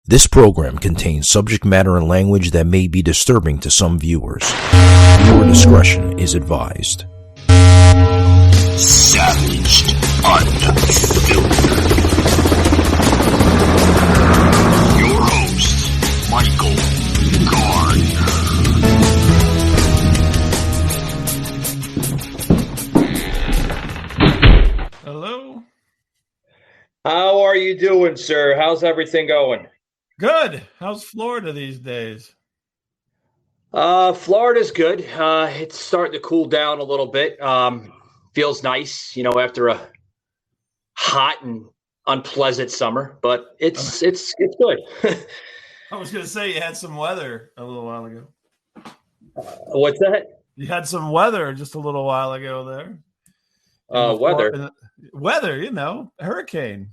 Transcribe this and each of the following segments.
This program contains subject matter and language that may be disturbing to some viewers. Viewer discretion is advised. Savaged, unfiltered. Your host, Michael Gardner. Hello. How are you doing, sir? How's everything going? Good. How's Florida these days? Florida's good. It's starting to cool down a little bit. Feels nice, after a hot and unpleasant summer, but it's good. I was going to say you had some weather a little while ago. What's that? You had some weather just a little while ago there. Weather, hurricane.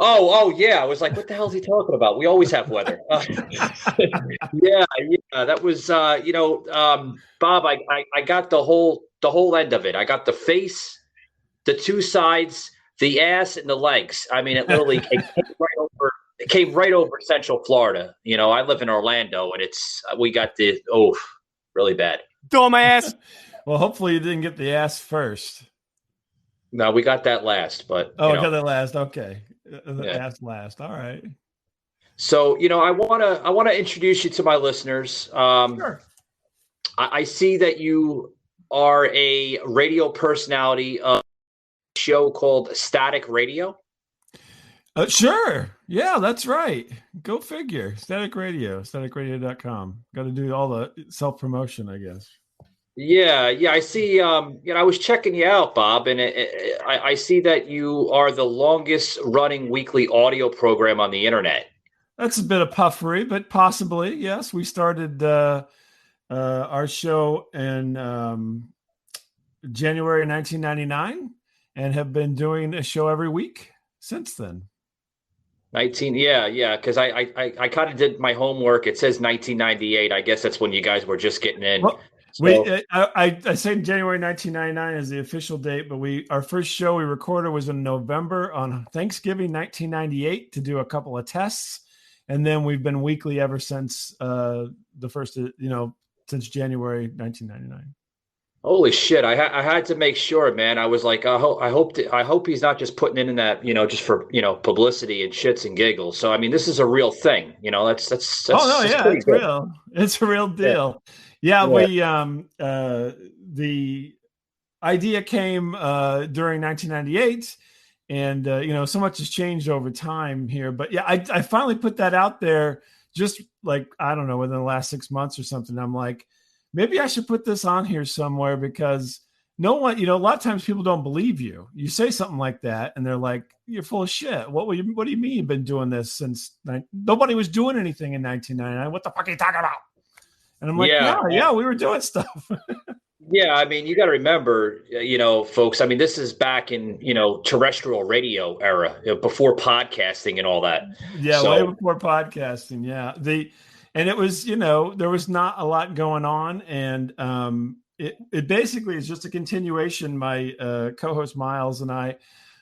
Oh, yeah. I was like, what the hell is he talking about? We always have weather. Yeah. That was, Bob, I got the whole end of it. I got the face, the two sides, the ass, and the legs. I mean, it literally came right over Central Florida. I live in Orlando, and we got really bad. Dumbass. Well, hopefully you didn't get the ass first. No, we got that last, but we got that last. Okay, ass last. All right. So I want to introduce you to my listeners. Sure. I see that you are a radio personality of a show called Static Radio. Sure. Yeah, that's right. Go figure. Static Radio, staticradio.com. Got to do all the self-promotion, I guess. Yeah. I see. I was checking you out, Bob, and I see that you are the longest running weekly audio program on the internet. That's a bit of puffery, but possibly, yes. We started our show in January 1999 and have been doing a show every week since then. Because I kind of did my homework. It says 1998. I guess that's when you guys were just getting in. Well, I say January 1999 is the official date, but our first show we recorded was in November on Thanksgiving 1998 to do a couple of tests, and then we've been weekly ever since since January 1999. Holy shit! I had to make sure, man. I was like, I hope he's not just putting in that, just for publicity and shits and giggles. So I mean, this is a real thing. That's oh no, yeah, it's good. Real. It's a real deal. Yeah. We the idea came during 1998, and so much has changed over time here. But yeah, I finally put that out there just like, I don't know, within the last 6 months or something. I'm like, maybe I should put this on here somewhere, because no one, a lot of times people don't believe you. You say something like that and they're like, you're full of shit. What do you mean you've been doing this since nobody was doing anything in 1999? What the fuck are you talking about? And I'm like, yeah, we were doing stuff. Yeah. I mean, you got to remember, folks, I mean, this is back in, terrestrial radio era, before podcasting and all that. Yeah. Way before podcasting. Yeah. And it was, there was not a lot going on. And it basically is just a continuation. My co-host Miles and I,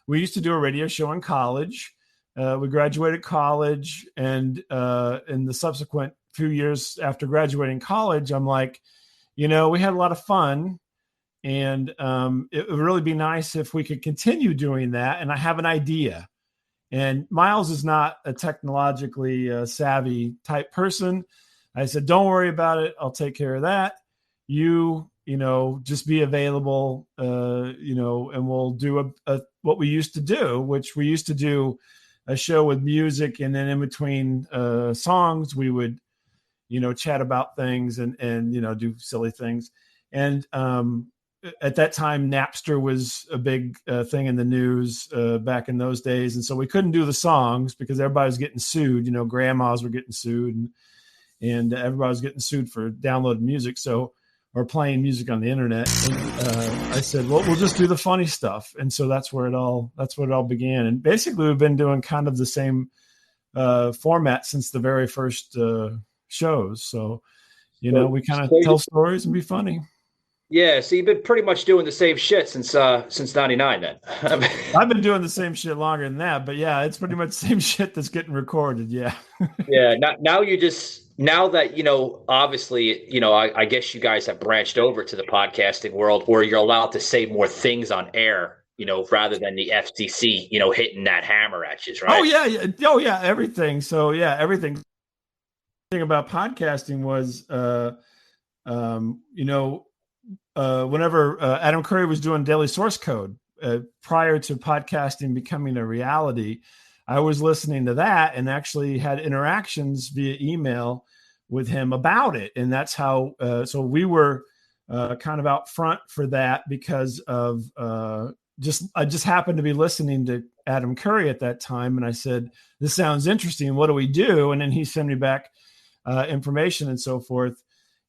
we used to do a radio show in college. We graduated college, and in the subsequent few years after graduating college, I'm like, we had a lot of fun. And it would really be nice if we could continue doing that. And I have an idea. And Miles is not a technologically savvy type person. I said, don't worry about it. I'll take care of that. Just be available, and we'll do what we used to do, which we used to do a show with music. And then in between songs, we would, chat about things and do silly things. And at that time, Napster was a big thing in the news back in those days. And so we couldn't do the songs because everybody was getting sued. Grandmas were getting sued and everybody was getting sued for downloading music. Or playing music on the internet. And I said, well, we'll just do the funny stuff. And so that's where it all began. And basically we've been doing kind of the same format since the very first shows. So, we kind of tell stories and be funny. Yeah, so you've been pretty much doing the same shit since '99 then. I've been doing the same shit longer than that, but yeah, it's pretty much the same shit that's getting recorded. Yeah. Yeah, now you just now that obviously, I guess you guys have branched over to the podcasting world where you're allowed to say more things on air, rather than the FCC, hitting that hammer at you, right? Oh yeah. Oh yeah. Everything. So yeah, everything. Thing about podcasting was, whenever Adam Curry was doing Daily Source Code prior to podcasting becoming a reality, I was listening to that and actually had interactions via email with him about it. And that's how, so we were kind of out front for that because of I just happened to be listening to Adam Curry at that time. And I said, this sounds interesting. What do we do? And then he sent me back information and so forth.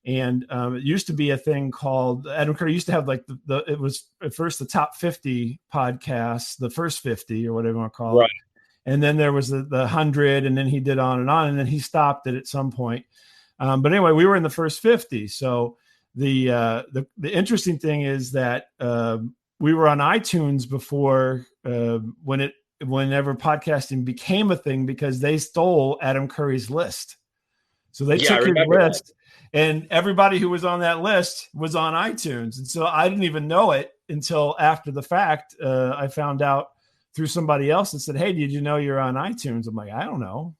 And it used to be a thing called Adam Curry used to have like it was at first the top 50 podcasts, the first 50 or whatever you want to call it. And then there was the 100, and then he did on, and then he stopped it at some point. But anyway, we were in the first 50. So the interesting thing is that we were on iTunes before whenever podcasting became a thing, because they stole Adam Curry's list. So they took his list, and everybody who was on that list was on iTunes. And so I didn't even know it until after the fact. I found out through somebody else that said, "Hey, did you know you're on iTunes?" I'm like, I don't know.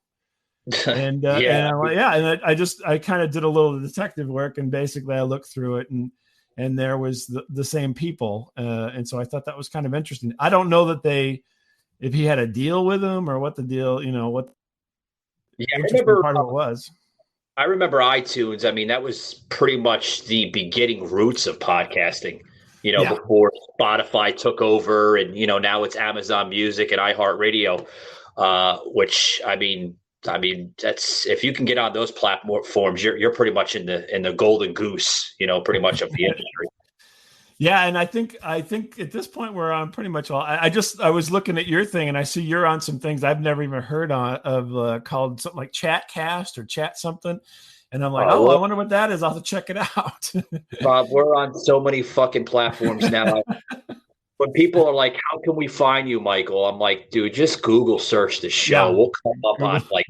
And and I'm like, yeah. And I kind of did a little detective work, and basically I looked through it, and there was the same people. And so I thought that was kind of interesting. I don't know that if he had a deal with them or what the deal, what the interesting part of it was. I remember iTunes. I mean, that was pretty much the beginning roots of podcasting, before Spotify took over, and, now it's Amazon Music and iHeartRadio, which, I mean, that's, if you can get on those platforms, you're pretty much in the golden goose, pretty much of the industry. Yeah, and I think at this point we're on pretty much all. I was looking at your thing, and I see you're on some things I've never even heard of called something like Chatcast or Chat something, and I'm like, I wonder what that is. I'll have to check it out. Bob, we're on so many fucking platforms now. When people are like, "How can we find you, Michael?" I'm like, "Dude, just Google search the show. Yeah. We'll come up on like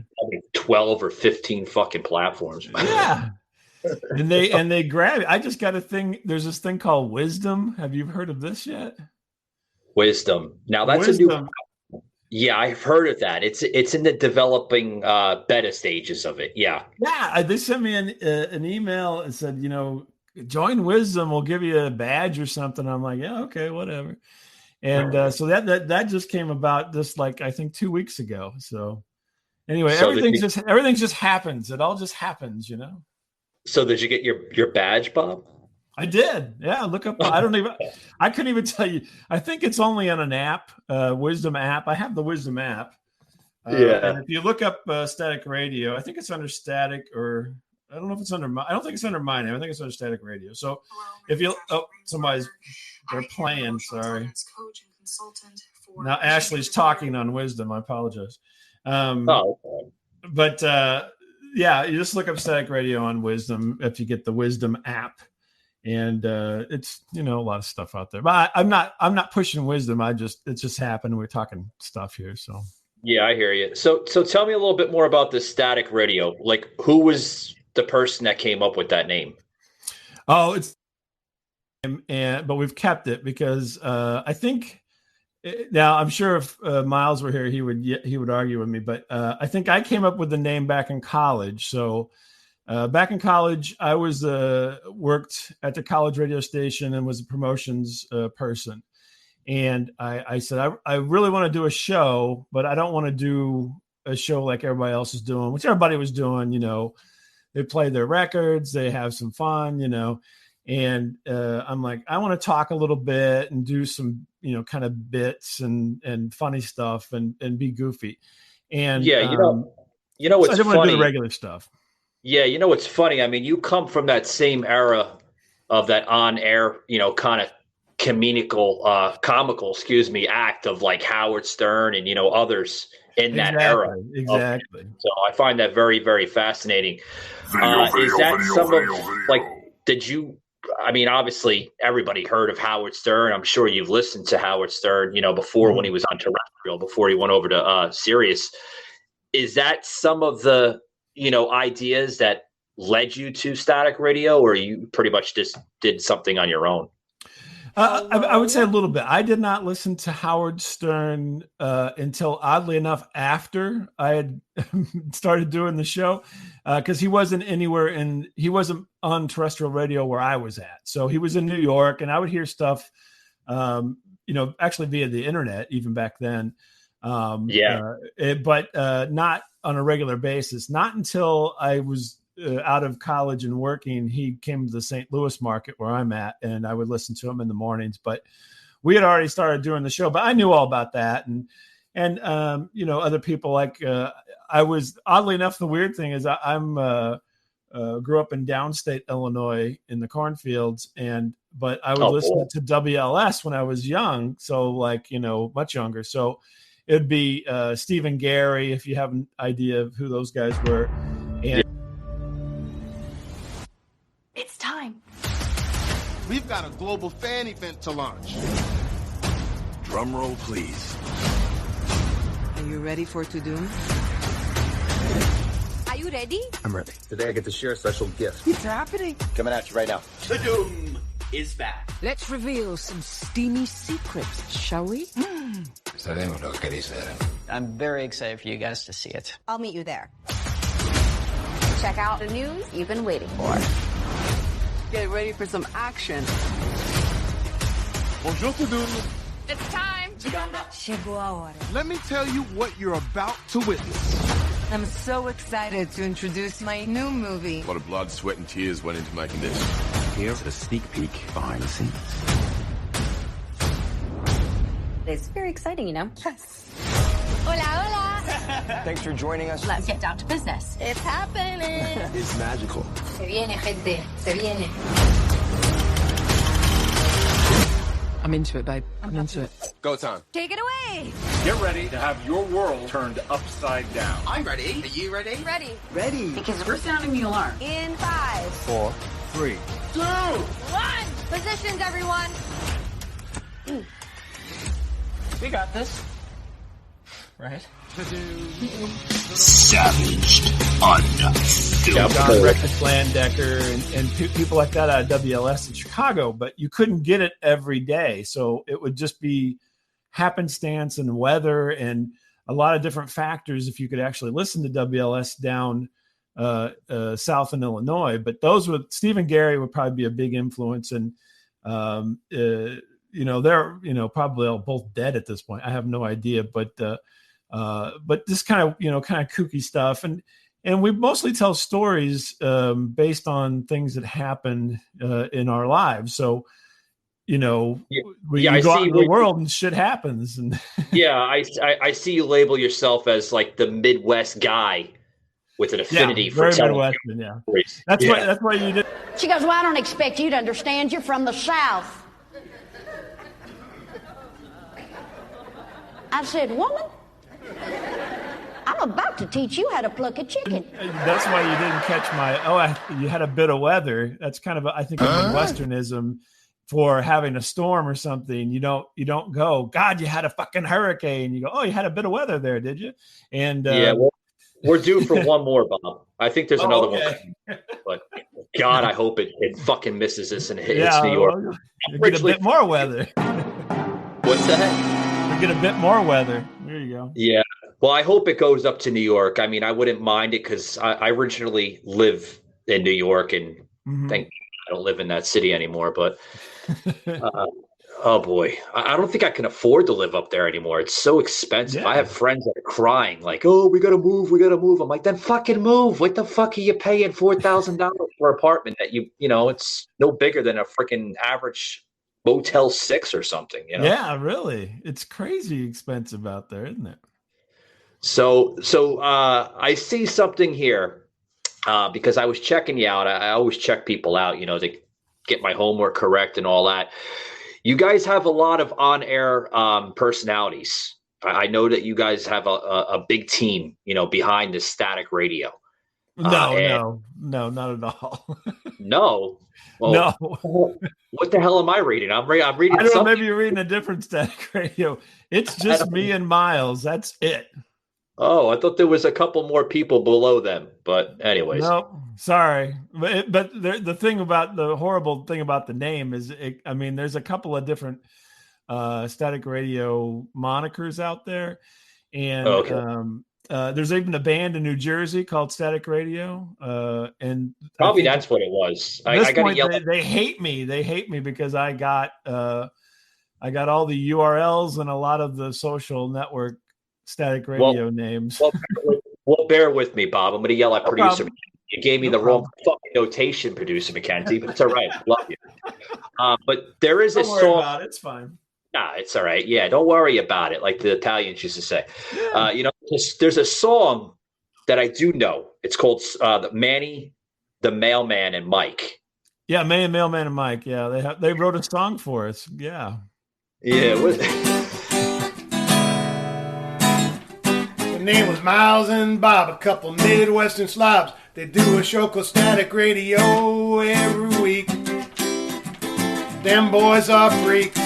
12 or 15 fucking platforms." Man. Yeah. And they grab it. I just got a thing. There's this thing called Wisdom. Have you heard of this yet? Wisdom. Now that's a new. Yeah, I've heard of that. It's in the developing beta stages of it. Yeah. Yeah. They sent me an email and said, join Wisdom. We'll give you a badge or something. I'm like, yeah, okay, whatever. And so that just came about just like I think 2 weeks ago. So anyway, everything just happens. It all just happens, So did you get your badge, Bob? I did. Yeah. Look up. I couldn't even tell you. I think it's only on an app, Wisdom app. I have the Wisdom app. And if you look up Static Radio, I think it's under Static, or I don't know if it's under I don't think it's under my name. I think it's under Static Radio. So if you, they're playing. Sorry. Now Ashley's talking on Wisdom. I apologize. But yeah, you just look up Static Radio on Wisdom if you get the Wisdom app, and it's a lot of stuff out there. But I'm not pushing Wisdom. It just happened. We're talking stuff here, so yeah, I hear you. So tell me a little bit more about the Static Radio. Like, who was the person that came up with that name? Oh, but we've kept it because I think. Now, I'm sure if Miles were here, he would argue with me, but I think I came up with the name back in college. So back in college, I was worked at the college radio station and was a promotions person. And I said, I really want to do a show, but I don't want to do a show like everybody else is doing, which everybody was doing. They play their records, they have some fun, And I'm like, I want to talk a little bit and do some, kind of bits and funny stuff and be goofy. And yeah, what's so I didn't want to do the regular stuff. Yeah, what's funny? I mean, you come from that same era of that on-air, kind of comical, act of like Howard Stern and others in that era. Exactly. So I find that very, very fascinating. Is that some of like? Did you? I mean, obviously everybody heard of Howard Stern. I'm sure you've listened to Howard Stern, before when he was on terrestrial, before he went over to Sirius. Is that some of the, ideas that led you to static radio, or you pretty much just did something on your own? I would say a little bit. I did not listen to Howard Stern until, oddly enough, after I had started doing the show, because he wasn't he wasn't on terrestrial radio where I was at. So he was in New York, and I would hear stuff, actually via the internet, even back then. But not on a regular basis. Not until I was out of college and working, he came to the St. Louis market where I'm at, and I would listen to him in the mornings. But we had already started doing the show, but I knew all about that. And other people, like I was, oddly enough, the weird thing is I'm grew up in downstate Illinois in the cornfields, but I would listen to WLS when I was young. So much younger. So it'd be Steve and Gary, if you have an idea of who those guys were. And it's time. We've got a global fan event to launch. Drum roll, please. Are you ready for Tudum? Are you ready? I'm ready. Today I get to share a special gift. It's happening. Coming at you right now. Tudum is back. Let's reveal some steamy secrets, shall we? I'm very excited for you guys to see it. I'll meet you there. Check out the news you've been waiting for. Get ready for some action. Bonjour, Tudum. It's time. Chegou a hora. Let me tell you what you're about to witness. I'm so excited to introduce my new movie. A lot of blood, sweat, and tears went into making this. Here's a sneak peek behind the scenes. It's very exciting, Yes. Hola, hola. Thanks for joining us. Let's get down to business. It's happening. It's magical. Se viene, gente. Se viene. I'm into it, babe. I'm into it. Go time. Take it away. Get ready to have your world turned upside down. I'm ready. Are you ready? Ready. Ready. Because we're sounding the alarm. In 5, 4, 3, 2, 1. Positions, everyone. We got this. Right? Savaged, unfiltered. John Record Landecker and people like that out of WLS in Chicago, but you couldn't get it every day. So it would just be happenstance and weather and a lot of different factors if you could actually listen to WLS down south in Illinois. But those with Steve and Gary would probably be a big influence. And, they're, probably all both dead at this point. I have no idea, but this kind of kooky stuff. And we mostly tell stories based on things that happen in our lives. So, we go out in the world and shit happens. And I see you label yourself as like the Midwest guy with an affinity for telling Midwestern, That's why you did. She goes, well, I don't expect you to understand. You're from the South. I said, woman, I'm about to teach you how to pluck a chicken. That's why you didn't catch you had a bit of weather. That's kind of, I think, a Midwesternism for having a storm or something. You don't go, God, you had a fucking hurricane. You go, oh, you had a bit of weather there, did you? And we're due for one more, Bob. I think there's another one. But God, I hope it fucking misses this and hits New York. Well, you get a bit more weather. What's that? Get a bit more weather. There you go. Yeah. Well, I hope it goes up to New York. I mean, I wouldn't mind it because I originally live in New York, and thank God I don't live in that city anymore. But oh boy, I don't think I can afford to live up there anymore. It's so expensive. Yeah. I have friends that are crying like, "Oh, we gotta move. I'm like, then fucking move. What the fuck are you paying $4,000 for an apartment that it's no bigger than a freaking average Motel 6 or something, Yeah, really. It's crazy expensive out there, isn't it? So I see something here because I was checking you out. I always check people out, to get my homework correct and all that. You guys have a lot of on-air personalities. I know that you guys have a big team, behind the static radio. No, not at all. No. Well, No. what the hell am I reading? I'm reading I don't know, something. maybe you're reading a different Static Radio. It's just me and Miles. That's it. Oh, I thought there was a couple more people below them. But anyways. No, sorry. But the thing about the horrible thing about the name is, there's a couple of different Static Radio monikers out there. And there's even a band in New Jersey called Static Radio. And probably that's what it was. I got to yell. They hate me. They hate me because I got all the URLs and a lot of the social network Static Radio names. Well, bear with me, Bob. I'm going to yell at producer. Problem. You gave me the wrong fucking notation, producer McKenzie, but it's all right. Love you. But there is a song. Don't worry about it. It's fine. Nah, it's all right. Yeah, don't worry about it, like the Italians used to say. Yeah. There's a song that I do know. It's called Manny the Mailman and Mike. Yeah, Manny the Mailman and Mike. Yeah, they wrote a song for us. Yeah. Yeah. Their name was Miles and Bob, a couple Midwestern slobs. They do a show called Static Radio every week. Them boys are freaks.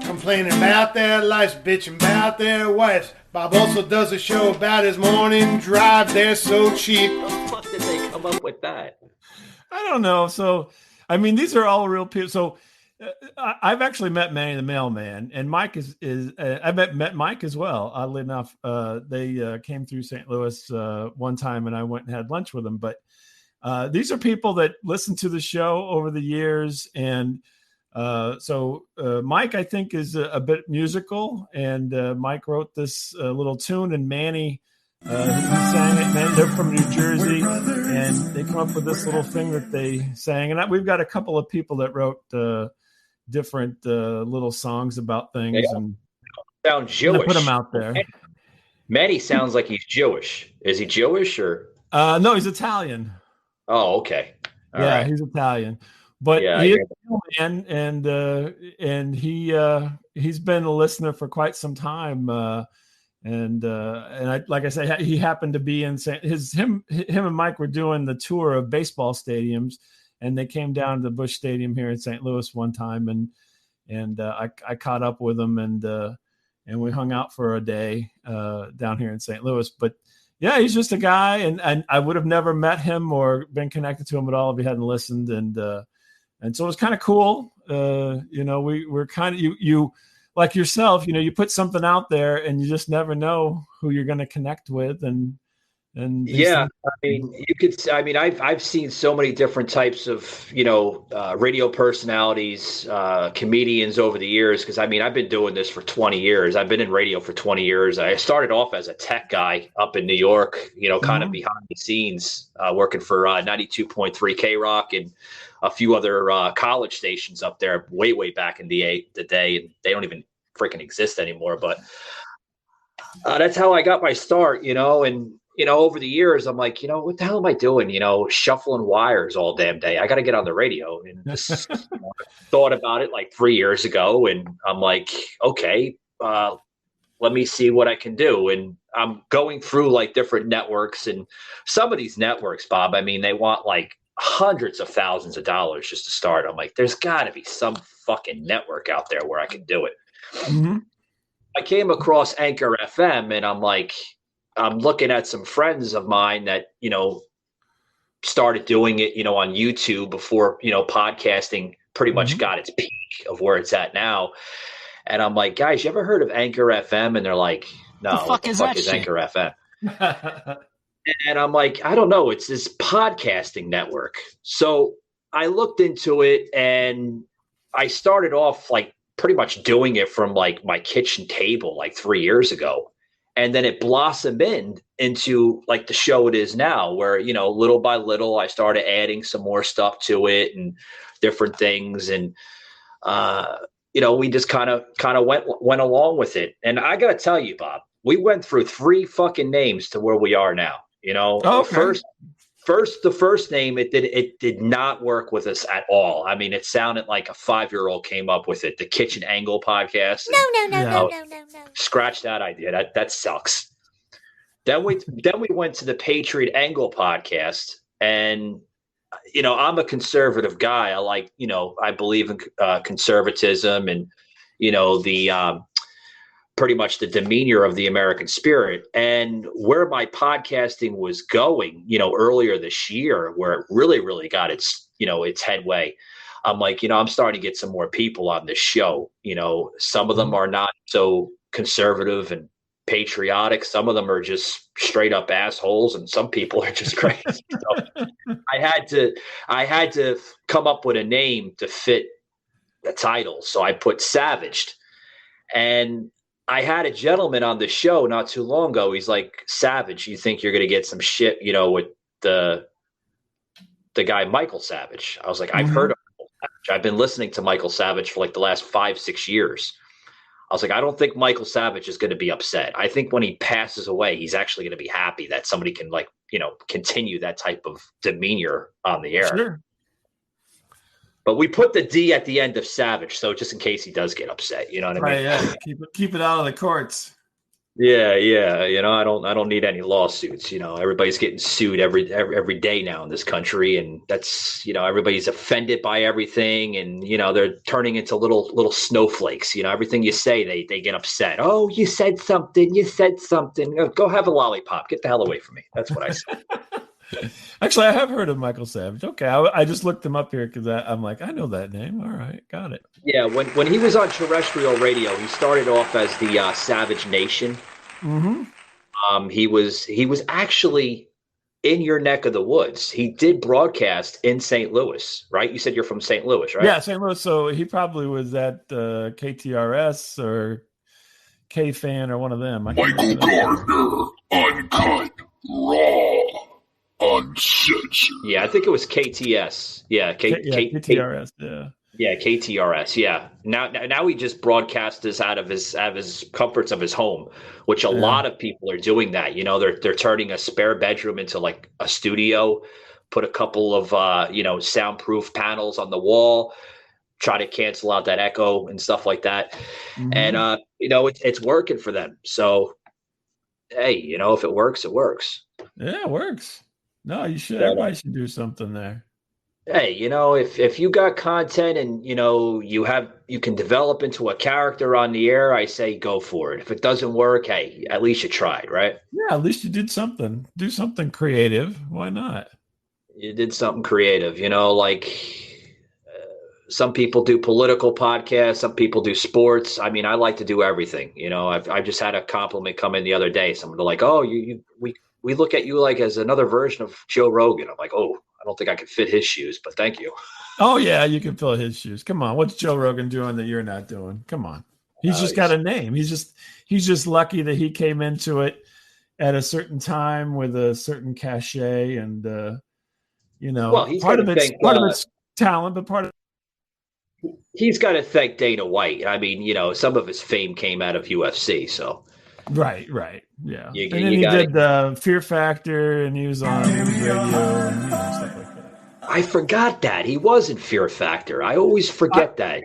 Complaining about their lives, bitching about their wives. Bob also does a show about his morning drive. They're so cheap. How the fuck did they come up with that? I don't know. So, these are all real people. So, I've actually met Manny the Mailman, and Mike I met Mike as well. Oddly enough, they came through St. Louis one time, and I went and had lunch with them. But these are people that listen to the show over the years, and so Mike, I think, is a bit musical, and Mike wrote this little tune, and Manny he sang it. Man, they're from New Jersey, and they come up with this little thing that they sang. And we've got a couple of people that wrote different little songs about things. And sound Jewish. Put them out there. Manny sounds like he's Jewish. Is he Jewish or? No, he's Italian. Oh, okay. All right. He's Italian. But he is a man, and he's been a listener for quite some time. And like I said, he happened to be in him and Mike were doing the tour of baseball stadiums, and they came down to the Busch Stadium here in St. Louis one time, and I caught up with them, and we hung out for a day down here in St. Louis. But yeah, he's just a guy, and I would have never met him or been connected to him at all if he hadn't listened. And so it was kind of cool. We're kind of you like yourself. You put something out there, and you just never know who you're going to connect with. And yeah, I've seen so many different types of radio personalities, comedians over the years. Because I've been doing this for 20 years. I've been in radio for 20 years. I started off as a tech guy up in New York. Kind of behind the scenes, working for 92.3 K Rock and a few other college stations up there way back in the day, and they don't even freaking exist anymore. But that's how I got my start, and over the years, I'm like, what the hell am I doing? Shuffling wires all damn day. I got to get on the radio. And just thought about it like 3 years ago, and I'm like, okay, let me see what I can do. And I'm going through like different networks, and some of these networks, Bob, they want like hundreds of thousands of dollars just to start. I'm like, there's got to be some fucking network out there where I can do it. Mm-hmm. I came across Anchor FM, and I'm like, I'm looking at some friends of mine that, started doing it, on YouTube before, podcasting pretty much got its peak of where it's at now. And I'm like, guys, you ever heard of Anchor FM? And they're like, no, what the fuck is Anchor FM? And I'm like, I don't know. It's this podcasting network. So I looked into it, and I started off like pretty much doing it from like my kitchen table like 3 years ago. And then it blossomed into like the show it is now, where, little by little, I started adding some more stuff to it and different things. And, we just kind of went along with it. And I got to tell you, Bob, we went through 3 fucking names to where we are now. Okay. The first name, it did not work with us at all. It sounded like a 5-year-old came up with it. The Kitchen Angle podcast. No. Scratch that idea. That sucks. Then we went to the Patriot Angle podcast, and I'm a conservative guy. I like, I believe in conservatism and the pretty much the demeanor of the American spirit. And where my podcasting was going, earlier this year, where it really, really got its headway. I'm like, I'm starting to get some more people on this show. Some of them are not so conservative and patriotic. Some of them are just straight up assholes, and some people are just crazy. So I had to come up with a name to fit the title. So I put Savaged. And I had a gentleman on the show not too long ago. He's like, Savage, you think you're going to get some shit, with the guy Michael Savage? I was like, I've heard of Michael Savage. I've been listening to Michael Savage for like the last 5-6 years. I was like, I don't think Michael Savage is going to be upset. I think when he passes away, he's actually going to be happy that somebody can continue that type of demeanor on the air. Sure. But we put the D at the end of Savage, so just in case he does get upset, you know what I mean? Right, yeah. Keep it out of the courts. Yeah. I don't need any lawsuits. Everybody's getting sued every day now in this country, and that's everybody's offended by everything, and they're turning into little snowflakes. Everything you say, they get upset. Oh, you said something. Go have a lollipop. Get the hell away from me. That's what I said. Actually, I have heard of Michael Savage. Okay, I just looked him up here because I'm like, I know that name. All right, got it. Yeah, when he was on terrestrial radio, he started off as the Savage Nation. Mm-hmm. He was actually in your neck of the woods. He did broadcast in St. Louis, right? You said you're from St. Louis, right? Yeah, St. Louis. So he probably was at KTRS or K-Fan or one of them. Michael Gardner, uncut, raw, uncensored. Yeah, I think it was KTS. Yeah, KTRS. Yeah. Yeah, KTRS. Yeah. Now he just broadcasts this out of his comforts of his home, which a lot of people are doing that. They're turning a spare bedroom into like a studio, put a couple of soundproof panels on the wall, try to cancel out that echo and stuff like that. Mm-hmm. And it's working for them. So hey, if it works, it works. Yeah, it works. No, you should. Everybody should do something there. Hey, if you got content and you can develop into a character on the air, I say go for it. If it doesn't work, hey, at least you tried, right? Yeah, at least you did something. Do something creative. Why not? You did something creative. Some people do political podcasts, some people do sports. I mean, I like to do everything. I just had a compliment come in the other day. Someone like, "Oh, we look at you like as another version of Joe Rogan." I'm like, "Oh, I don't think I could fit his shoes, but thank you." Oh yeah, you can fill his shoes. Come on, what's Joe Rogan doing that you're not doing? Come on, he's just got a name. He's just lucky that he came into it at a certain time with a certain cachet, and part of it's talent, but part of he's got to thank Dana White. I mean, some of his fame came out of UFC, so. Right, yeah. And then he did Fear Factor, and he was on radio and stuff like that. I forgot that he was in Fear Factor. I always forget that.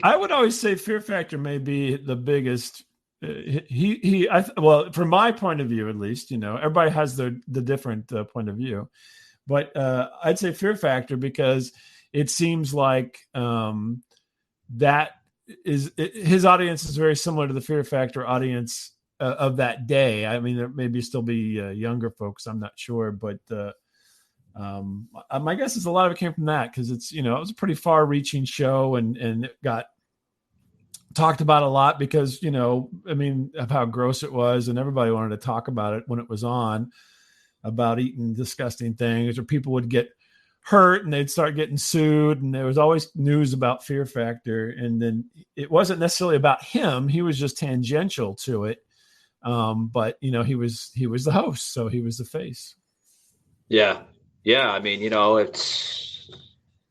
I would always say Fear Factor may be the biggest. From my point of view, at least, everybody has the different point of view, but I'd say Fear Factor because it seems like that his audience is very similar to the Fear Factor audience of that day. I mean, there maybe still be younger folks. I'm not sure, but my guess is a lot of it came from that because it's it was a pretty far-reaching show and it got talked about a lot because of how gross it was and everybody wanted to talk about it when it was on about eating disgusting things or people would get hurt and they'd start getting sued and there was always news about Fear Factor and then it wasn't necessarily about him. He was just tangential to it. But he was the host, so he was the face. Yeah. I mean, it's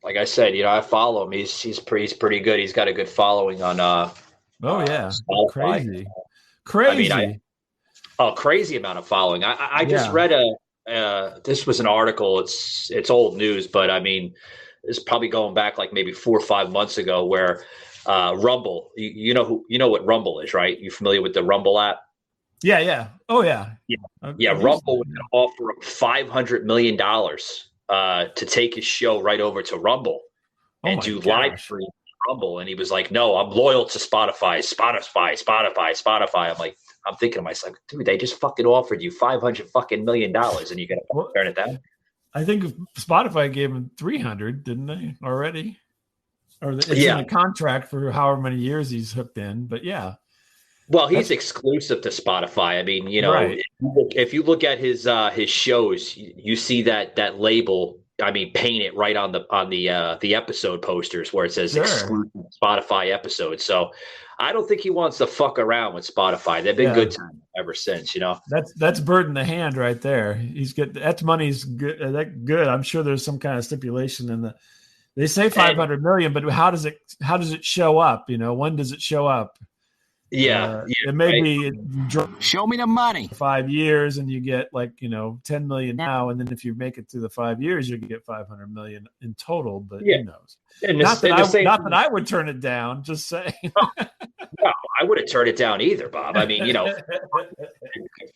like I said, I follow him. He's pretty good. He's got a good following on. Crazy. I mean, crazy amount of following. I just read this was an article. It's old news, but I mean, it's probably going back like maybe 4 or 5 months ago where Rumble. You know what Rumble is, right? You familiar with the Rumble app? Yeah. Oh yeah. Yeah. Rumble was going to offer him $500 million to take his show right over to Rumble and do live stream Rumble. And he was like, "No, I'm loyal to Spotify. I'm thinking to myself, dude, they just fucking offered you $500 million and you're going to turn it down." I think Spotify gave him 300, didn't they already? Or it's in the contract for however many years he's hooked in. But yeah. Well, he's exclusive to Spotify. I mean, if you look at his shows, you see that label. I mean, paint it right on the episode posters where it says exclusive Spotify episode. So I don't think he wants to fuck around with Spotify. They've been good time ever since, That's bird in the hand right there. He's good. That money's good. That good. I'm sure there's some kind of stipulation in the. They say 500 million, but how does it show up? When does it show up? It may be show me the money 5 years and you get 10 million now, and then if you make it through the 5 years you get 500 million in total, but who knows. Not that I would turn it down, just saying. No, I wouldn't turn it down either, Bob. I mean,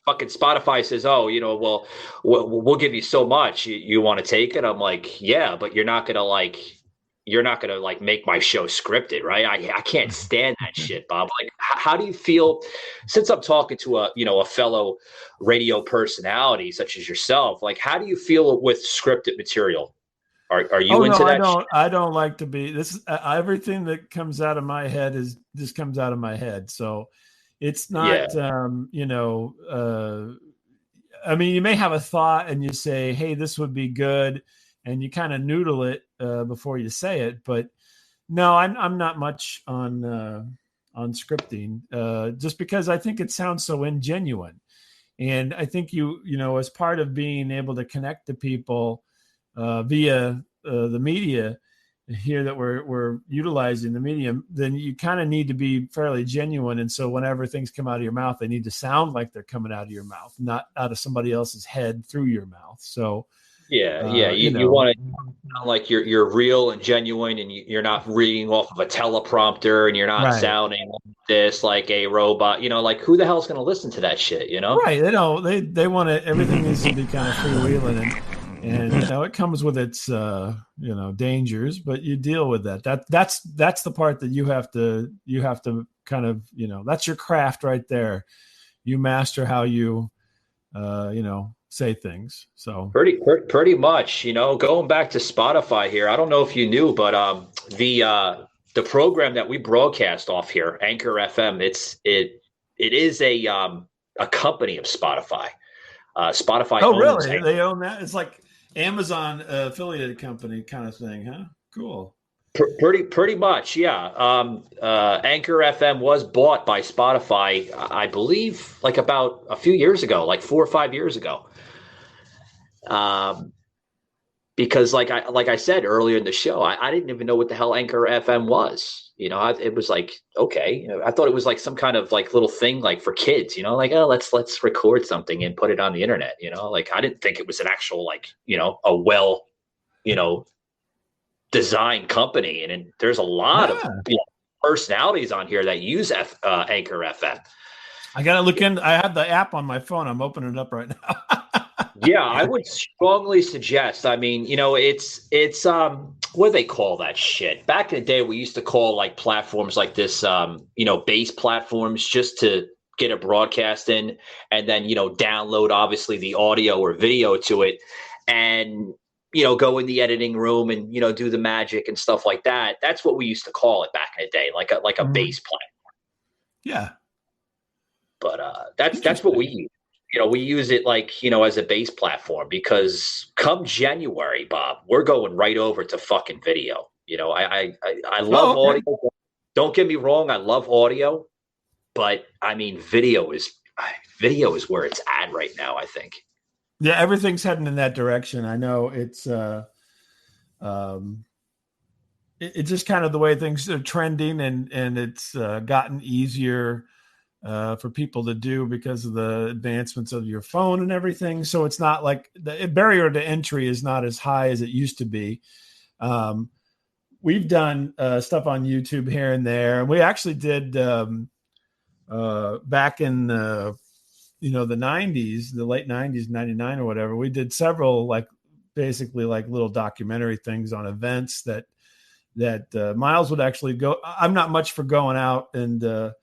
fucking Spotify says, "Oh, well, we'll give you so much. You want to take it?" I'm like, "Yeah, but you're not gonna make my show scripted, right? I can't stand that shit, Bob. Like, how do you feel, since I'm talking to a fellow radio personality such as yourself? Like, how do you feel with scripted material? Are you into that? I don't like to be this. Everything that comes out of my head comes out of my head. So it's not, I mean, you may have a thought and you say, "Hey, this would be good," and you kind of noodle it before you say it. But no, I'm not much on scripting, just because I think it sounds so ingenuine, and I think as part of being able to connect to people via the media here that we're utilizing the medium, then you kind of need to be fairly genuine. And so whenever things come out of your mouth, they need to sound like they're coming out of your mouth, not out of somebody else's head through your mouth. So you want to sound like you're real and genuine, and you're not reading off of a teleprompter, and you're not sounding like this like a robot. Like, who the hell's going to listen to that shit? Right? They want to. Everything needs to be kind of freewheeling, and it comes with its dangers, but you deal with that. That's the part that you have to kind of that's your craft right there. You master how you say things. So pretty much, going back to Spotify here. I don't know if you knew, but the program that we broadcast off here, Anchor FM, it is a company of Spotify. Spotify. Oh, really? Anchor. They own that? It's like Amazon affiliated company kind of thing, huh? Cool. Pretty much, yeah. Anchor FM was bought by Spotify, I believe, like about a few years ago, like 4 or 5 years ago. Because like I said earlier in the show, I didn't even know what the hell Anchor FM was. It was like, okay, I thought it was like some kind of like little thing like for kids, like, oh, let's record something and put it on the internet. Like, I didn't think it was an actual like, a well, designed company. And there's a lot of personalities on here that use Anchor FM. I gotta look in. I have the app on my phone. I'm opening it up right now. Yeah, I would strongly suggest. I mean, it's what do they call that shit? Back in the day, we used to call like platforms like this, base platforms, just to get a broadcast in, and then download obviously the audio or video to it, and go in the editing room and do the magic and stuff like that. That's what we used to call it back in the day, like a base platform. Yeah, but that's what we use. We use it like, as a base platform, because come January, Bob, we're going right over to fucking video. I love audio. Don't get me wrong. I love audio, but I mean, video is where it's at right now, I think. Yeah. Everything's heading in that direction. I know it's just kind of the way things are trending, and it's gotten easier for people to do because of the advancements of your phone and everything. So it's not like the barrier to entry is not as high as it used to be. We've done stuff on YouTube here and there. We actually did back in the 90s, the late 90s, 99 or whatever, we did several basically little documentary things on events that Miles would actually go. I'm not much for going out and to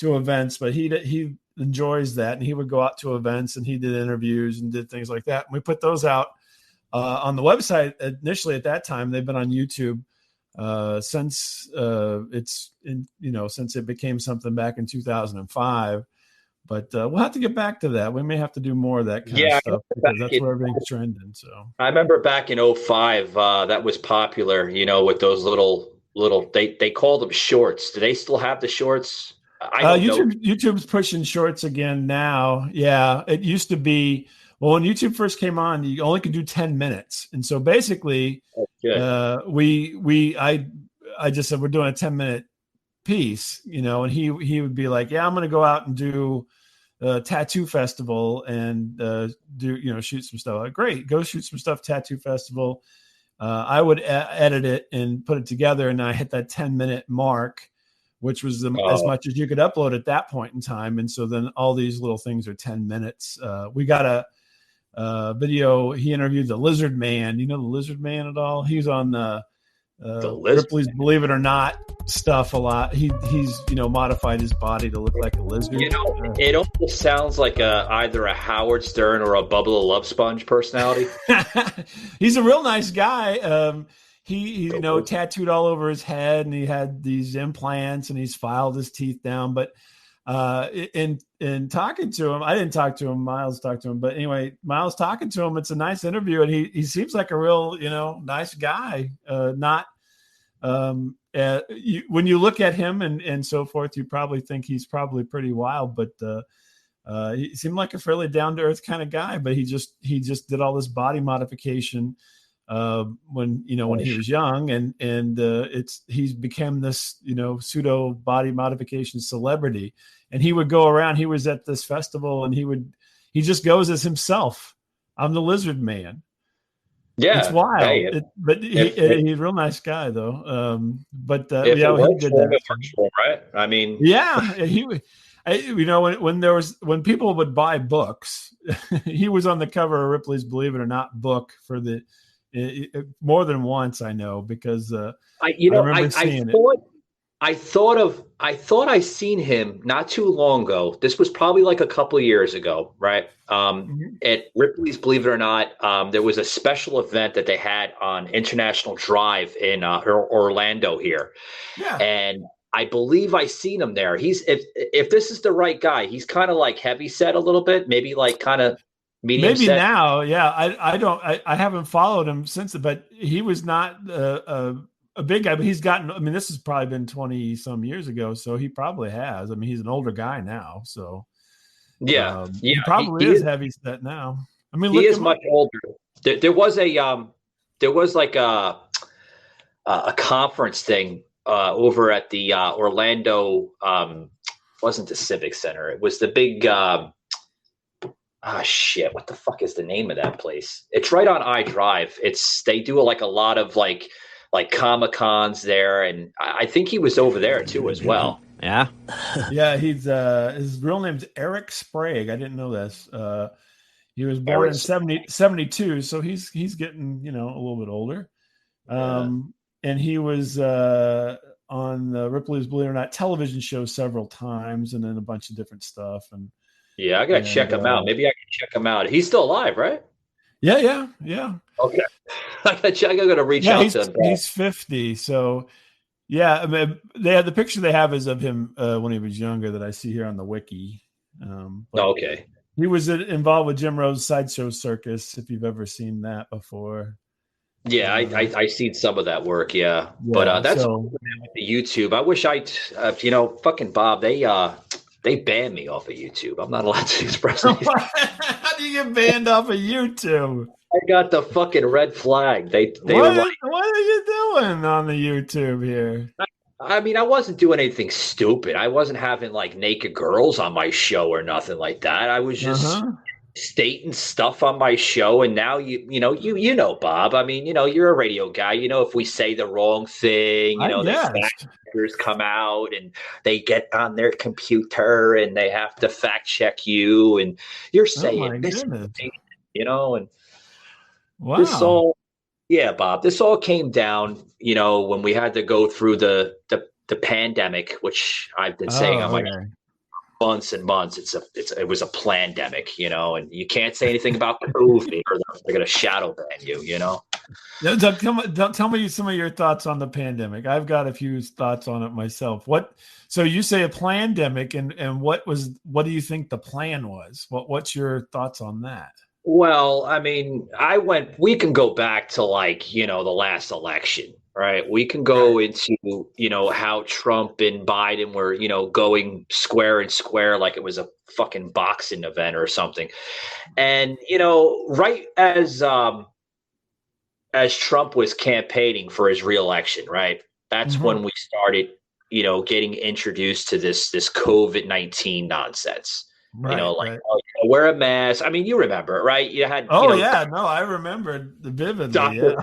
events, but he enjoys that, and he would go out to events and he did interviews and did things like that. And we put those out on the website initially. At that time, they've been on YouTube since since it became something back in 2005. But we'll have to get back to that. We may have to do more of that kind of stuff because that's where everything's trending. So I remember back in 05, that was popular, with those little they called them shorts. Do they still have the shorts? YouTube's pushing shorts again now. Yeah, it used to be, when YouTube first came on, you only could do 10 minutes. And so basically I just said, we're doing a 10-minute piece, and he would be like, yeah, I'm going to go out and do a tattoo festival and shoot some stuff. Like, great, go shoot some stuff, tattoo festival. I would edit it and put it together, and I hit that 10-minute mark, which was as much as you could upload at that point in time. And so then all these little things are 10 minutes. We got a video. He interviewed the Lizard Man. You know the Lizard Man at all? He's on the Ripley's Believe It or Not stuff a lot. He's modified his body to look like a lizard. It almost sounds like either a Howard Stern or a Bubba the Love Sponge personality. He's a real nice guy. He tattooed all over his head, and he had these implants, and he's filed his teeth down. But in talking to him, I didn't talk to him. Miles talked to him. But anyway, Miles talking to him, it's a nice interview, and he seems like a real nice guy. When you look at him and so forth, you probably think he's probably pretty wild, but he seemed like a fairly down to earth kind of guy. But he just did all this body modification when he was young, and he's become this pseudo body modification celebrity. And he would go around. He was at this festival, and he just goes as himself. I'm the Lizard Man. Yeah, it's wild. Hey, he's a real nice guy, though. He did that. Right? I mean, yeah, when people would buy books, he was on the cover of Ripley's Believe It or Not book for the more than once. I know because I remember seeing it. I thought I seen him not too long ago. This was probably like a couple of years ago, right? At Ripley's Believe It or Not, there was a special event that they had on International Drive in Orlando here. Yeah. And I believe I seen him there. If this is the right guy, he's kind of like heavy set a little bit, maybe like kind of medium maybe set. Now. Yeah. I haven't followed him since, but he was not a big guy, but he's gotten, this has probably been 20 some years ago. So he probably has. He's an older guy now. So he probably is heavy set now. He is much older. There was like a conference thing over at the Orlando, wasn't the Civic Center. It was the big, shit. What the fuck is the name of that place? It's right on I-Drive. They do like a lot of like Comic-Cons there, and I think he was over there too as well. Yeah. Yeah, he's his real name's Eric Sprague. I didn't know this. He was born in 72, so he's getting, a little bit older. And he was on the Ripley's Believe It or Not television show several times, and then a bunch of different stuff. And yeah, I gotta check him out. Maybe I can check him out. He's still alive, right? Yeah. Okay. I gotta reach out to him. He's 50, so yeah. They have the picture they have is of him when he was younger that I see here on the wiki. Okay. He was involved with Jim Rose Sideshow Circus. If you've ever seen that before. Yeah, I seen some of that work. Yeah, but that's YouTube. I wish fucking Bob. They banned me off of YouTube. I'm not allowed to express anything. How do you get banned off of YouTube? I got the fucking red flag. They what were like, what are you doing on the YouTube here? I wasn't doing anything stupid. I wasn't having like naked girls on my show or nothing like that. I was just stating stuff on my show, and now you know, Bob. I mean, you're a radio guy. If we say the wrong thing, I the guess. fact checkers come out and they get on their computer and they have to fact check you, and you're saying this, and wow. This all, yeah, Bob. This all came down, when we had to go through the pandemic, which I've been saying on my months and months. It was a plandemic, and you can't say anything about the movie or they're going to shadow ban you, Don't tell me some of your thoughts on the pandemic. I've got a few thoughts on it myself. So you say a plandemic, and what do you think the plan was? What's your thoughts on that? Well, I mean, we can go back to the last election, right? We can go into, how Trump and Biden were, going square and square like it was a fucking boxing event or something. And, right as Trump was campaigning for his reelection, right? That's when we started, getting introduced to this COVID-19 nonsense. Right, oh, wear a mask. I mean, you remember, right? You had. I remember vividly. Doctor,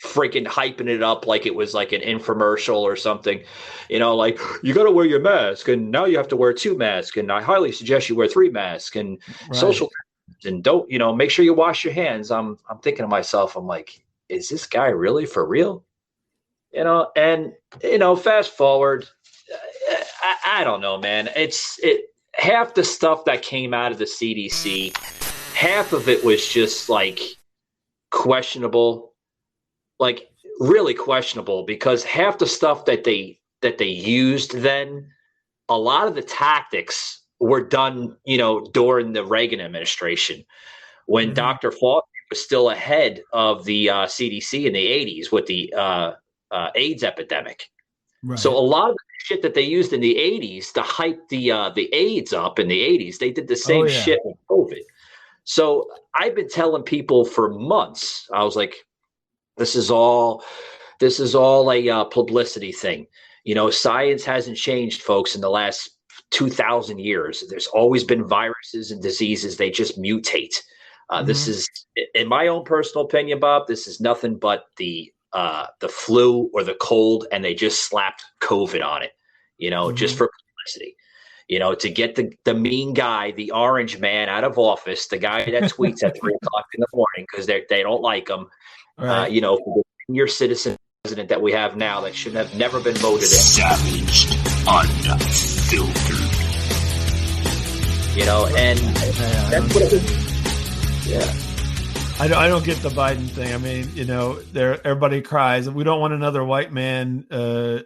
freaking hyping it up like it was like an infomercial or something. You got to wear your mask, and now you have to wear 2 masks, and I highly suggest you wear 3 masks, and social, and don't make sure you wash your hands. I'm thinking to myself, I'm like, is this guy really for real? And fast forward, I don't know, man. Half the stuff that came out of the CDC, half of it was just questionable, really questionable, because half the stuff that they used then, a lot of the tactics were done, during the Reagan administration when Dr. Fauci was still ahead of the CDC in the 80s with the AIDS epidemic. Right. So a lot of the shit that they used in the 80s to hype the AIDS up in the 80s, they did the same shit with COVID. So I've been telling people for months, I was like, this is all a publicity thing. Science hasn't changed, folks, in the last 2,000 years. There's always been viruses and diseases. They just mutate. This is, in my own personal opinion, Bob, this is nothing but the flu or the cold, and they just slapped COVID on it, just for publicity, to get the mean guy, the orange man out of office, the guy that tweets at 3 o'clock in the morning because they don't like him, for the senior citizen president that we have now that should have never been voted in. Savaged, unfiltered. And that's what it is. Yeah. I don't get the Biden thing. I mean, everybody cries, we don't want another white man,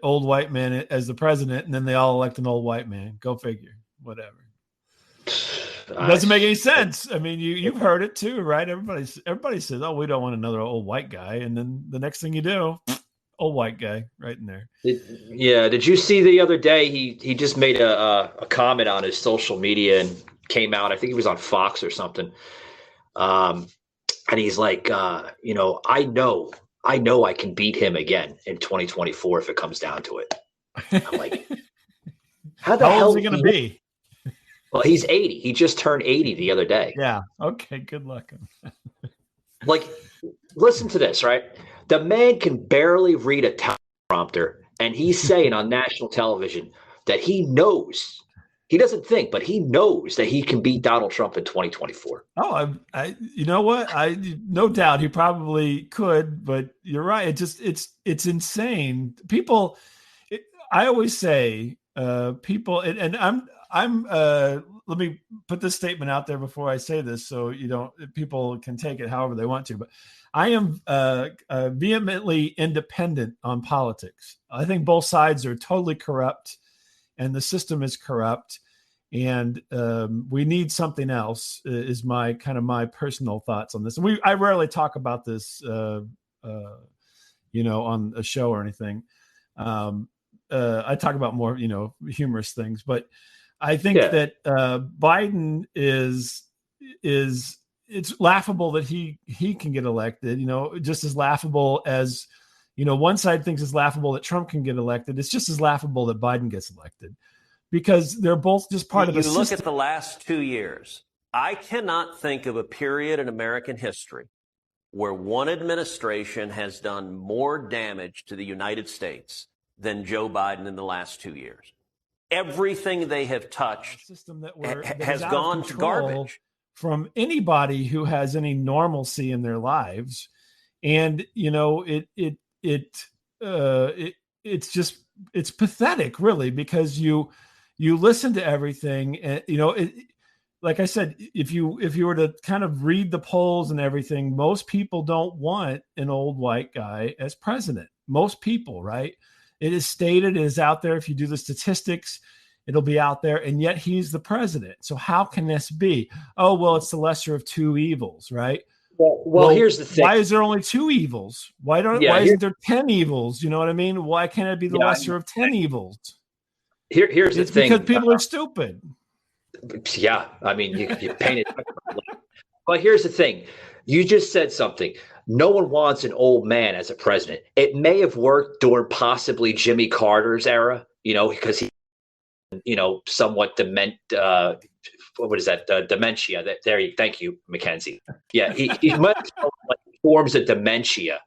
old white man as the president, and then they all elect an old white man. Go figure. Whatever. It doesn't make any sense. I mean, you've heard it too, right? Everybody says, "Oh, we don't want another old white guy," and then the next thing you do, old white guy right in there. Did you see the other day? He just made a comment on his social media and came out. I think he was on Fox or something. And he's like, I know I can beat him again in 2024 if it comes down to it. I'm like, how old is he going to be? Well, he's 80. He just turned 80 the other day. Yeah. Okay. Good luck. Listen to this, right? The man can barely read a teleprompter, and he's saying on national television that he knows. He doesn't think, but he knows that he can beat Donald Trump in 2024. Oh, you know what? No doubt he probably could, but you're right. It's insane. People, I always say, people, and I'm let me put this statement out there before I say this, so people can take it however they want to. But I am vehemently independent on politics. I think both sides are totally corrupt, and the system is corrupt, and we need something else. Is my personal thoughts on this. And I rarely talk about this, on a show or anything. I talk about more, humorous things, but I think that Biden is it's laughable that he can get elected. Just as laughable as one side thinks it's laughable that Trump can get elected. It's just as laughable that Biden gets elected, because they're both just part of the system. You look at the last 2 years. I cannot think of a period in American history where one administration has done more damage to the United States than Joe Biden in the last 2 years. Everything they have touched has gone to garbage. From anybody who has any normalcy in their lives. And, it's pathetic, really, because you listen to everything and, like I said, if you were to kind of read the polls and everything, most people don't want an old white guy as president. Most people, right? It is stated, it is out there. If you do the statistics, it'll be out there. And yet he's the president. So how can this be? Oh, well, it's the lesser of two evils, right? Well, here's the thing. Why is there only two evils? Why isn't there 10 evils? You know what I mean? Why can't it be the lesser of 10 evils? Here's the thing. Because people are stupid. Yeah, I mean, you painted. But here's the thing. You just said something. No one wants an old man as a president. It may have worked during possibly Jimmy Carter's era, because he, somewhat what is that? Dementia. Thank you, Mackenzie. Yeah, he might have like forms of dementia,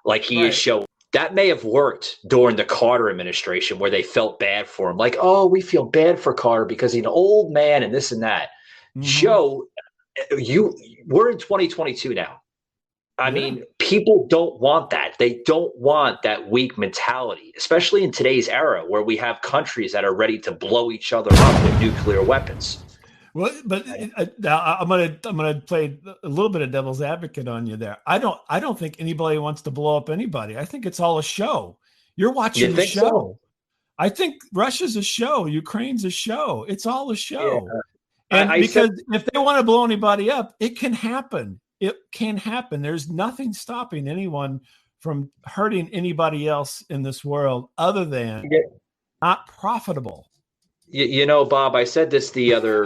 like he is showing. That may have worked during the Carter administration where they felt bad for him. Like, oh, we feel bad for Carter because he's an old man and this and that. Mm-hmm. Joe, we're in 2022 now. I mean, people don't want that. They don't want that weak mentality, especially in today's era where we have countries that are ready to blow each other up with nuclear weapons. Well, but I'm gonna play a little bit of devil's advocate on you there. I don't think anybody wants to blow up anybody. I think it's all a show. You're watching the show. So? I think Russia's a show. Ukraine's a show. It's all a show. Yeah. And because if they want to blow anybody up, it can happen. It can happen. There's nothing stopping anyone from hurting anybody else in this world other than not profitable. Bob, I said this the other,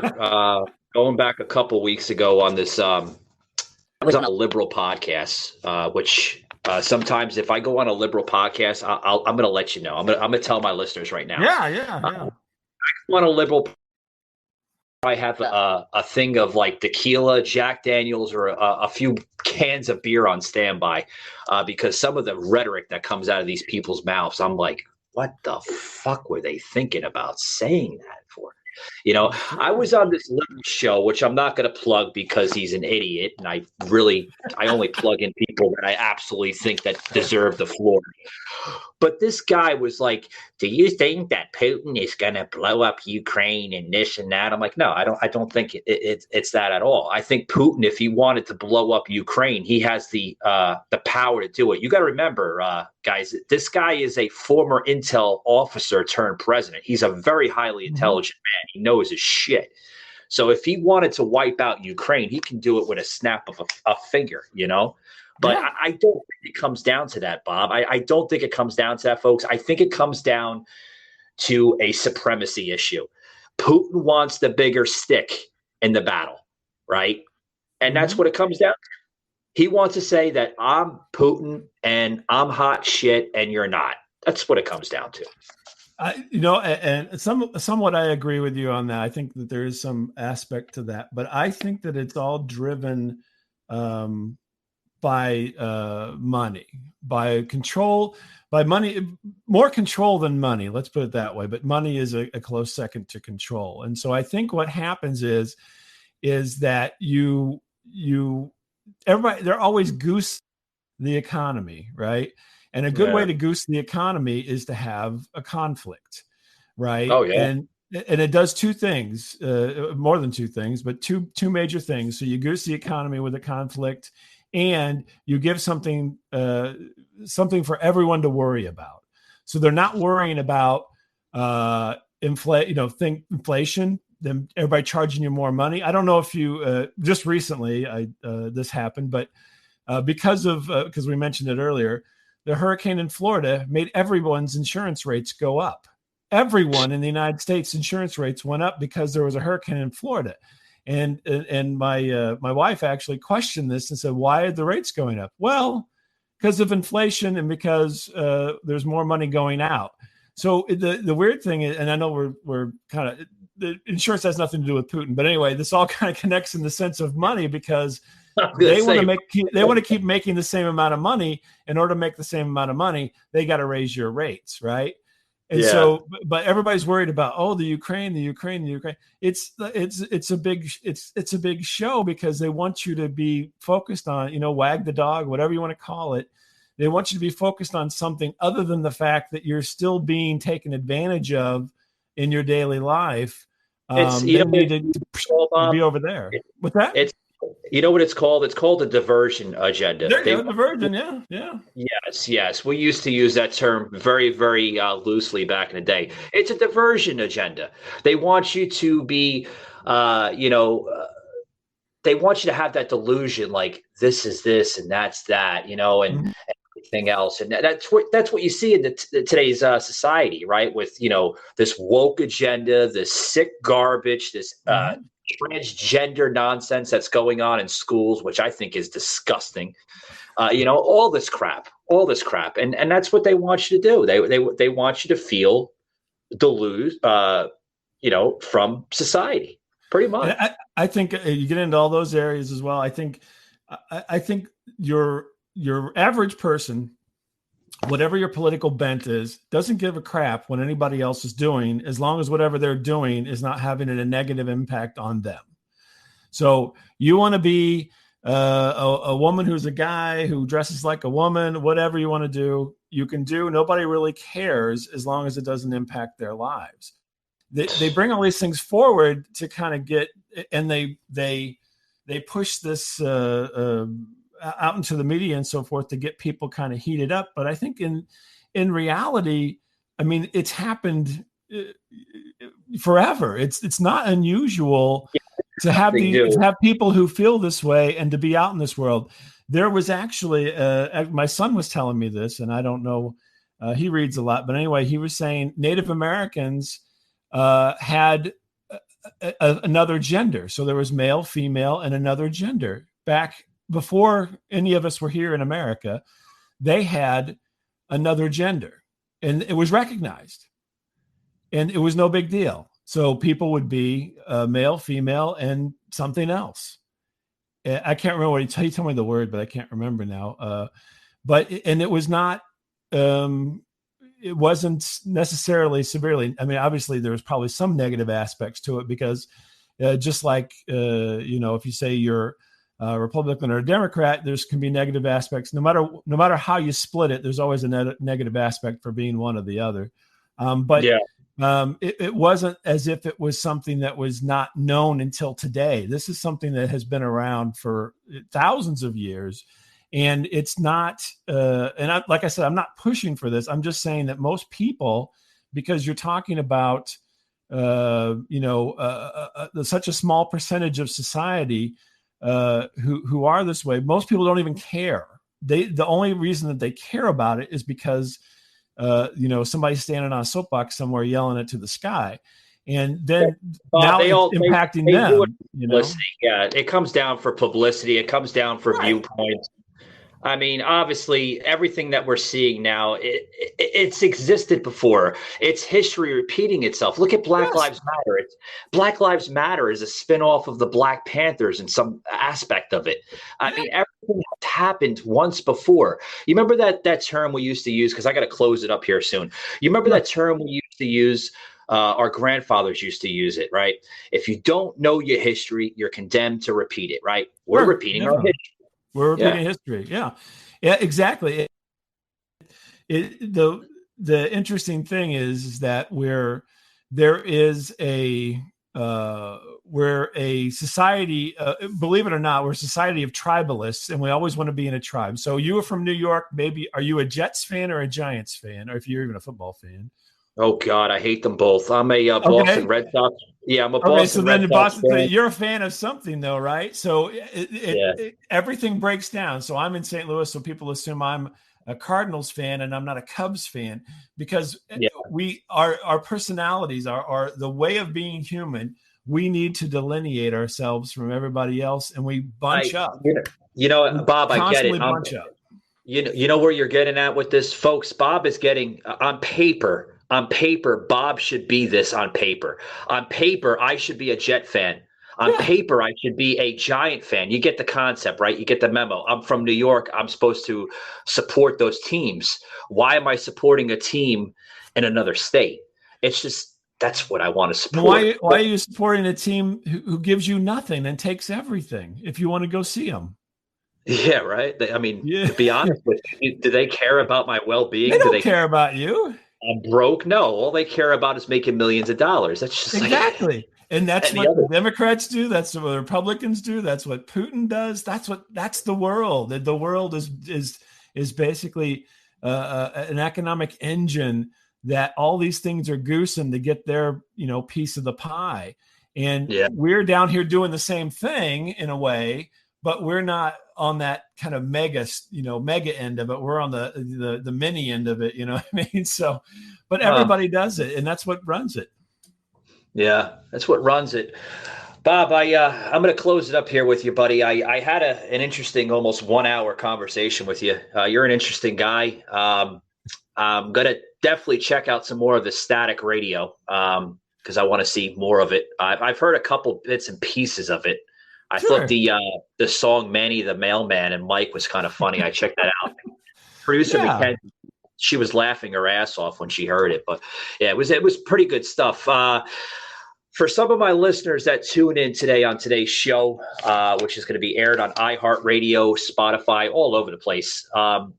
going back a couple weeks ago on this, I was on a liberal podcast, which sometimes if I go on a liberal podcast, I'm going to let you know. I'm going to tell my listeners right now. Yeah. I go on a liberal I have a thing of like tequila, Jack Daniels, or a few cans of beer on standby because some of the rhetoric that comes out of these people's mouths, I'm like, what the fuck were they thinking about saying that for? I was on this liberal show, which I'm not going to plug because he's an idiot. And I only plug in people that I absolutely think that deserve the floor. But this guy was like, do you think that Putin is going to blow up Ukraine and this and that? I'm like, no, I don't think it's that at all. I think Putin, if he wanted to blow up Ukraine, he has the power to do it. You got to remember, guys, this guy is a former intel officer turned president. He's a very highly intelligent man. He knows his shit. So if he wanted to wipe out Ukraine, he can do it with a snap of a finger, But I don't think it comes down to that, Bob. I don't think it comes down to that, folks. I think it comes down to a supremacy issue. Putin wants the bigger stick in the battle, right? And that's what it comes down to. He wants to say that I'm Putin and I'm hot shit and you're not. That's what it comes down to. And somewhat I agree with you on that. I think that there is some aspect to that, but I think that it's all driven by money, by control, by money, more control than money. Let's put it that way. But money is a close second to control. And so I think what happens is that everybody, they're always goose the economy, right? And a good way to goose the economy is to have a conflict, right? Oh, yeah. And it does two things, more than two things, but two major things. So you goose the economy with a conflict, and you give something for everyone to worry about. So they're not worrying about inflation, then everybody charging you more money. I don't know if you just recently this happened, but because we mentioned it earlier, the hurricane in Florida made everyone's insurance rates go up. Everyone in the United States insurance rates went up because there was a hurricane in Florida. And my wife actually questioned this and said, why are the rates going up? Well, because of inflation and because there's more money going out. So the weird thing is, and I know we're kind of, the insurance has nothing to do with Putin. But anyway, this all kind of connects in the sense of money because they want to keep making the same amount of money. In order to make the same amount of money, they got to raise your rates, right? And so, but everybody's worried about the Ukraine. It's a big show because they want you to be focused on, wag the dog, whatever you want to call it. They want you to be focused on something other than the fact that you're still being taken advantage of in your daily life. They need to be over there. What's that? You know what it's called? It's called a diversion agenda. There you go, diversion, yeah. Yes. We used to use that term very, very loosely back in the day. It's a diversion agenda. They want you to be, they want you to have that delusion, like this is this and that's that, and everything else. And that's what you see in today's society, right? With this woke agenda, this sick garbage, this transgender nonsense that's going on in schools, which I think is disgusting. All this crap, and that's what they want you to do. They want you to feel deluded, from society, pretty much. I think you get into all those areas as well. I think your average person, whatever your political bent is, doesn't give a crap what anybody else is doing, as long as whatever they're doing is not having a negative impact on them. So you want to be a woman who's a guy who dresses like a woman, whatever you want to do, you can do. Nobody really cares as long as it doesn't impact their lives. They bring all these things forward to kind of get, and they push this out into the media and so forth to get people kind of heated up. But I think in reality, I mean, it's happened forever. It's not unusual to have people who feel this way and to be out in this world. There was actually, my son was telling me this, and I don't know, he reads a lot, but anyway, he was saying Native Americans had another gender. So there was male, female, and another gender. Back before any of us were here in America, they had another gender, and it was recognized, and it was no big deal. So people would be male, female, and something else. I can't remember what he told me the word, but I can't remember now. And it was not, it wasn't necessarily severely. I mean, obviously there was probably some negative aspects to it because just like, if you say you're Republican or a Democrat, there's can be negative aspects. No matter how you split it, there's always a negative aspect for being one or the other. It wasn't as if it was something that was not known until today. This is something that has been around for thousands of years, and it's not. Like I said, I'm not pushing for this. I'm just saying that most people, because you're talking about, such a small percentage of society. Who are this way, most people don't even care. The only reason that they care about it is because somebody's standing on a soapbox somewhere yelling it to the sky, and then now it's impacting them. Yeah, it comes down for publicity. It comes down for viewpoints. I mean, obviously, everything that we're seeing now, it's existed before. It's history repeating itself. Look at Black Lives Matter. Black Lives Matter is a spinoff of the Black Panthers in some aspect of it. I mean, everything has happened once before. You remember that term we used to use? Because I got to close it up here soon. You remember that term we used to use? Our grandfathers used to use it, right? If you don't know your history, you're condemned to repeat it, right? We're repeating our history. We're repeating history. Yeah, exactly. The interesting thing is that we're a society, believe it or not, we're a society of tribalists, and we always want to be in a tribe. So you are from New York. Maybe are you a Jets fan or a Giants fan, or if you're even a football fan? Oh God, I hate them both. I'm a Boston Red Sox. Yeah, I'm a Boston. Okay, so then Boston fan. You're a fan of something, though, right? So everything breaks down. So I'm in St. Louis, so people assume I'm a Cardinals fan and I'm not a Cubs fan because our personalities, our the way of being human. We need to delineate ourselves from everybody else, and we bunch up. Bob, I get it. Bunch up. You know where you're getting at with this, folks. Bob is getting on paper On paper, Bob should be this on paper. On paper, I should be a Jet fan. On paper, I should be a Giant fan. You get the concept, right? You get the memo. I'm from New York. I'm supposed to support those teams. Why am I supporting a team in another state? It's just, that's what I want to support. Why are you supporting a team who gives you nothing and takes everything if you want to go see them? Yeah, right. I mean, to be honest with you, do they care about my well-being? They don't care about you. I'm broke? No. All they care about is making millions of dollars. That's just exactly. And that's what the Democrats do. That's what the Republicans do. That's what Putin does. That's the world. The world is basically an economic engine that all these things are goosing to get their, piece of the pie. And we're down here doing the same thing in a way, but we're not on that kind of mega end of it. We're on the mini end of it. You know what I mean? So, but everybody does it, and that's what runs it. Yeah, that's what runs it. Bob, I'm going to close it up here with you, buddy. I had an interesting, almost 1 hour conversation with you. You're an interesting guy. I'm going to definitely check out some more of the Static Radio because I want to see more of it. I've heard a couple bits and pieces of it. I thought the song Manny the Mailman and Mike was kind of funny. I checked that out. Producer Mackenzie, she was laughing her ass off when she heard it. But yeah, it was pretty good stuff. For some of my listeners that tune in today on today's show, which is going to be aired on iHeartRadio, Spotify, all over the place,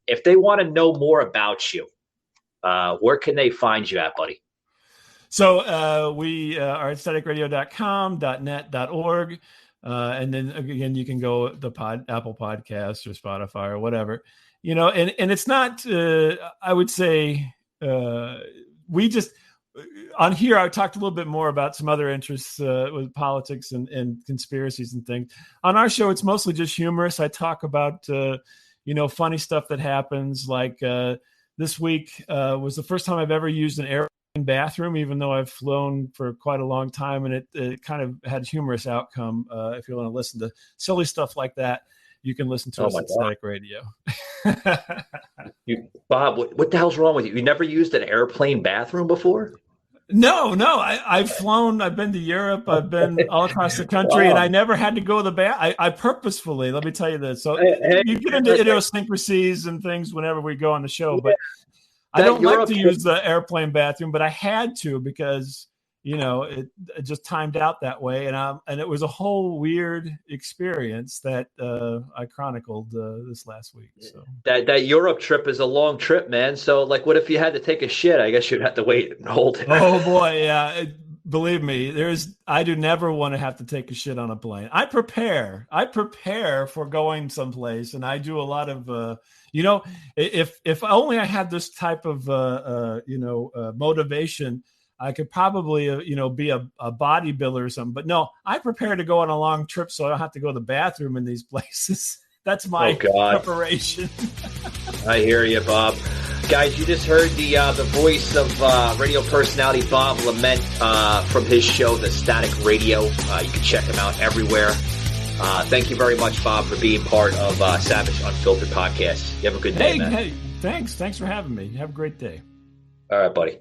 if they want to know more about you, where can they find you at, buddy? So we are at staticradio.com, .net, .org. And then again, you can go the Apple Podcasts or Spotify or whatever, and it's not, I would say, we just on here, I talked a little bit more about some other interests with politics and conspiracies and things. On our show, it's mostly just humorous. I talk about, funny stuff that happens. Like this week was the first time I've ever used an airplane bathroom, even though I've flown for quite a long time, and it kind of had humorous outcome. If you want to listen to silly stuff like that, you can listen to us at Static Radio. Bob, what the hell's wrong with you? You never used an airplane bathroom before? No. I've flown. I've been to Europe. I've been all across the country, and I never had to go to the bath. I purposefully, let me tell you this. So you get into idiosyncrasies and things whenever we go on the show, but I don't like to use the airplane bathroom, but I had to because, it just timed out that way. And it was a whole weird experience that I chronicled this last week. So that Europe trip is a long trip, man. So what if you had to take a shit? I guess you'd have to wait and hold it. Oh boy. Yeah. Believe me, I do never want to have to take a shit on a plane. I prepare for going someplace, and I do a lot of, if only I had this type of, motivation, I could probably, be a bodybuilder or something. But no, I prepare to go on a long trip so I don't have to go to the bathroom in these places. That's my preparation. I hear you, Bob. Guys, you just heard the voice of radio personality Bob LeMent from his show, The Static Radio. You can check him out everywhere. Thank you very much, Bob, for being part of Savage Unfiltered Podcast. You have a good day, man. Hey, thanks. Thanks for having me. Have a great day. All right, buddy.